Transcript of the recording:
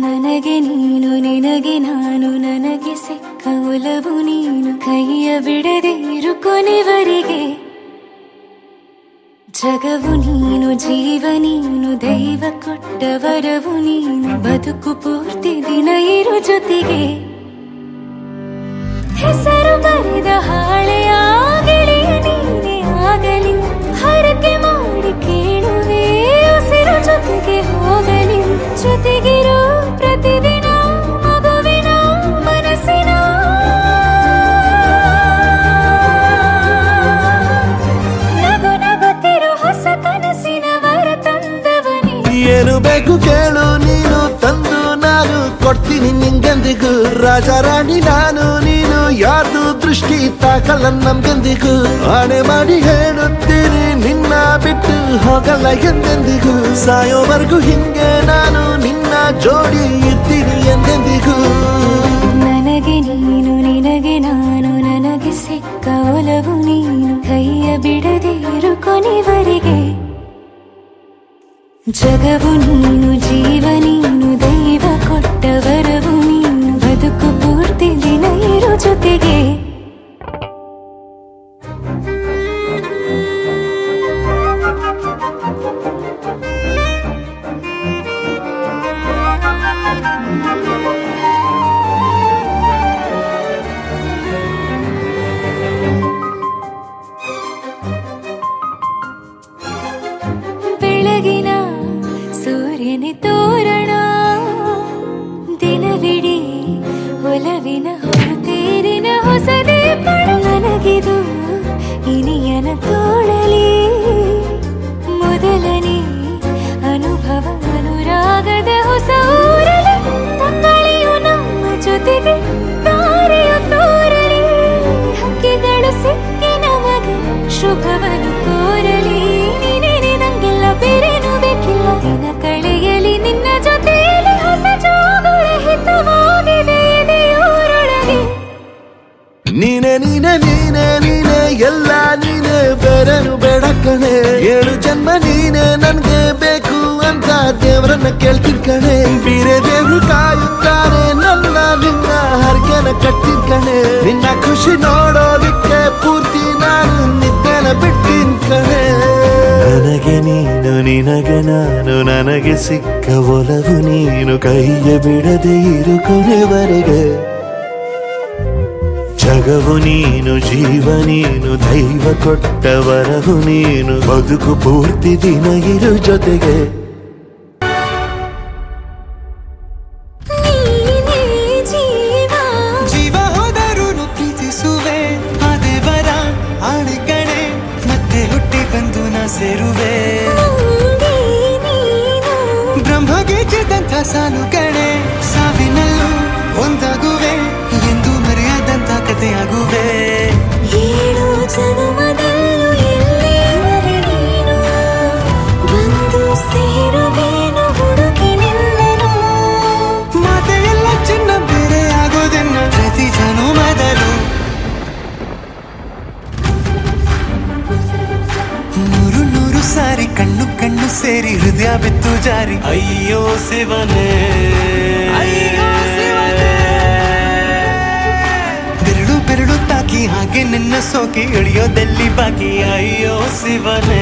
ನನಗೆ ನೀನು ನಿನಗೆ ನಾನು ನನಗೆ ಸಿಕ್ಕ ಒಲವು ನೀನು ಕೈಯ ಬಿಡದೆ ಇರು ಕೊನೆವರೆಗೆ ಜಗವು ನೀನು ಜೀವ ನೀನು ದೈವ ಕೊಟ್ಟ ವರವು ನೀನು ಬದುಕು ಪೂರ್ತಿ ದಿನ ಇರು ಜೊತೆಗೆ ಹೆಸರು ಬರೆದ ಹಾಳೆಯ ಗೆಳೆಯ ನೀನೇ ಆಗಲಿ ಹರಕೆ ಮಾಡಿ ಕೇಳುವೆ ಉಸಿರು ಜೊತೆಗೆ ಹೋಗಲಿ ಜೊತೆಗಿರೋ ಪ್ರತಿದಿನ ಮಗುವಿನ ಮನಸ್ಸಿನ ನಗು ನಗುತ್ತಿರೋ ಹೊಸ ಕನಸಿನ ವರ ತಂದವನೇ ಏನು ಬೇಕು ಕೇಳು ನೀನು ತಂದು ನಾನು ಕೊಡ್ತೀನಿ ನಿಂಗೆಂದಿಗೂ ರಾಜ ರಾಣಿ ನಾನು ನೀನು ಯಾರ್ದು ದೃಷ್ಟಿ ತಾಕಲ್ಲ ನಮ್ಗೆಂದಿಗೂ ಆಣೆ ಮಾಡಿ ಹೇಳುತ್ತೀನಿ ನಿನ್ನ ಬಿಟ್ಟು ಹೋಗಲ್ಲ ಎಂದೆಂದಿಗೂ ಸಾಯೋವರೆಗೂ ಹಿಂಗೆ ನಾನು ನಿನ್ನ ಜೋಡಿ ಇರ್ತೀನಿ ಎಂದೆಂದಿಗೂ ನನಗೆ ನೀನು ನಿನಗೆ ನಾನು ನನಗೆ ಸಿಕ್ಕ ಒಲವು ನೀನು ಕೈಯ ಬಿಡದೆ ಇರು ಕೊನೆವರೆಗೆ ಜಗವು ನೀನು ಜೀವ ನೀನು ದೈವ ಕೊಟ್ಟ ವರವು ನೀನು ಬದುಕು ಪೂರ್ತಿ ದಿನ ಇರು ಜೊತೆಗೆ ಬೆಳಗಿನ ಸೂರ್ಯನ ತೋರಣ ದಿನವಿಡೀ ಒಲವಿನ ಹೊರತೇರಿನ ಹೊಸದೇ ಪಡ ನನಗಿದು ಇನಿಯನ ತೋಳಲಿ ಮೊದಲನೇ ಅನುಭವ ಅನುರಾಗದ ಹೊಸ ಊರಲಿ ತಂಗಳಿಯು ನಮ್ಮ ಜೊತೆಗೆ ತಾರೆಯು ತೋರಲಿ ಹಕ್ಕಿಗಳು ಸಿಕ್ಕಿ ನಮಗೆ ಶುಭವನ್ನು ಕೋರಲಿ ಬೇರೇನು ಬೇಕಿಲ್ಲ ದಿನ ಕಳೆಯಲಿ ನಿನ್ನ ಜೊತೆಯಲ್ಲಿ ಹೊಸ ಜೋಗುಳ ಹಿತವಾಗಿದೆ ದೇವರೊಳಗೆ ನೀನೆ ನೀನೆ ನೀನೆ ನೀನೆ ಎಲ್ಲ ನೀನೆ ಬೇರೆನು ಬೇಡ ಕಣೆ 7 ಜನ್ಮ ನೀನೆ ನನ್ಗೆ ಬೇಕು ಅಂತ ದೇವರನ್ನ ಕೇಳ್ತೀನಿ ಕಣೆ ಬೇರೆ ದೇವ್ರು ಕಾಯುತ್ತಾರೆ ನನ್ನ ನಿನ್ನ ಹರಕೆನ ಕಟ್ಟಿನ ಕಣೆ ನಿನ್ನ ಖುಷಿ ನೋಡೋದಿಕ್ಕೆ ಪೂರ್ತಿ ನಾನು ನಿದ್ದೆನ ಬಿಟ್ಟಿನ್ ಕಣೆ ನನಗೆ ನೀನು ನಿನಗೆ ನಾನು ನನಗೆ ಸಿಕ್ಕ ಒಲವು ನೀನು ಕೈಯ ಬಿಡದೆ ಇರು ಕೊನೆವರೆಗೆ ಜಗವು ನೀನು ಜೀವ ನೀನು ದೈವ ಕೊಟ್ಟ ವರವು ನೀನು ಬದುಕು ಪೂರ್ತಿ ದಿನ ಇರು ಜೊತೆಗೆ ಜೀವ ಹೋದರೂ ಪ್ರೀತಿಸುವೆ ಅದೇ ವರ ಆಣೆ ಕಣೆ ಮತ್ತೆ ಹುಟ್ಟಿ ಬಂದು ನಾ ಸೇರುವೆ ಬ್ರಹ್ಮಗೆ ಗೆದ್ದಂಥ ಸಾಲು ಕಣೆ ಸಾವಿನಲ್ಲೂ ಒಂದಾಗುವೆ ಎಂದು ಮರೆಯದಂತ ಕಥೆಯಾಗುವೆ 7 ಜನ್ಮದಲ್ಲೂ ಎಲ್ಲಿರುವೆ ನೀನು ಬಂದು ಸೇರುವೇನು ಹುಡುಕಿ ನಿನ್ನನು ಮಾತೆಯೆಲ್ಲ ಚಿನ್ನ ಬೇರೆ ಆಗೋದೆನ್ನ ಪ್ರತಿ ಜನುಮದಲ್ಲೂ ನೂರು ಸಾರಿ ಕಣ್ಣು ಕಣ್ಣು ಸೇರಿ ಹೃದಯ ಬಿತ್ತು ಜಾರಿ ಅಯ್ಯೋ ಶಿವನೇ ಬೆರಳು ತಾಕಿ ಹಾಗೆ ನಿನ್ನ ಸೋಕಿ ಇಳಿಯೋದೆಲ್ಲಿ ಬಾಕಿ ಅಯ್ಯೋ ಶಿವನೇ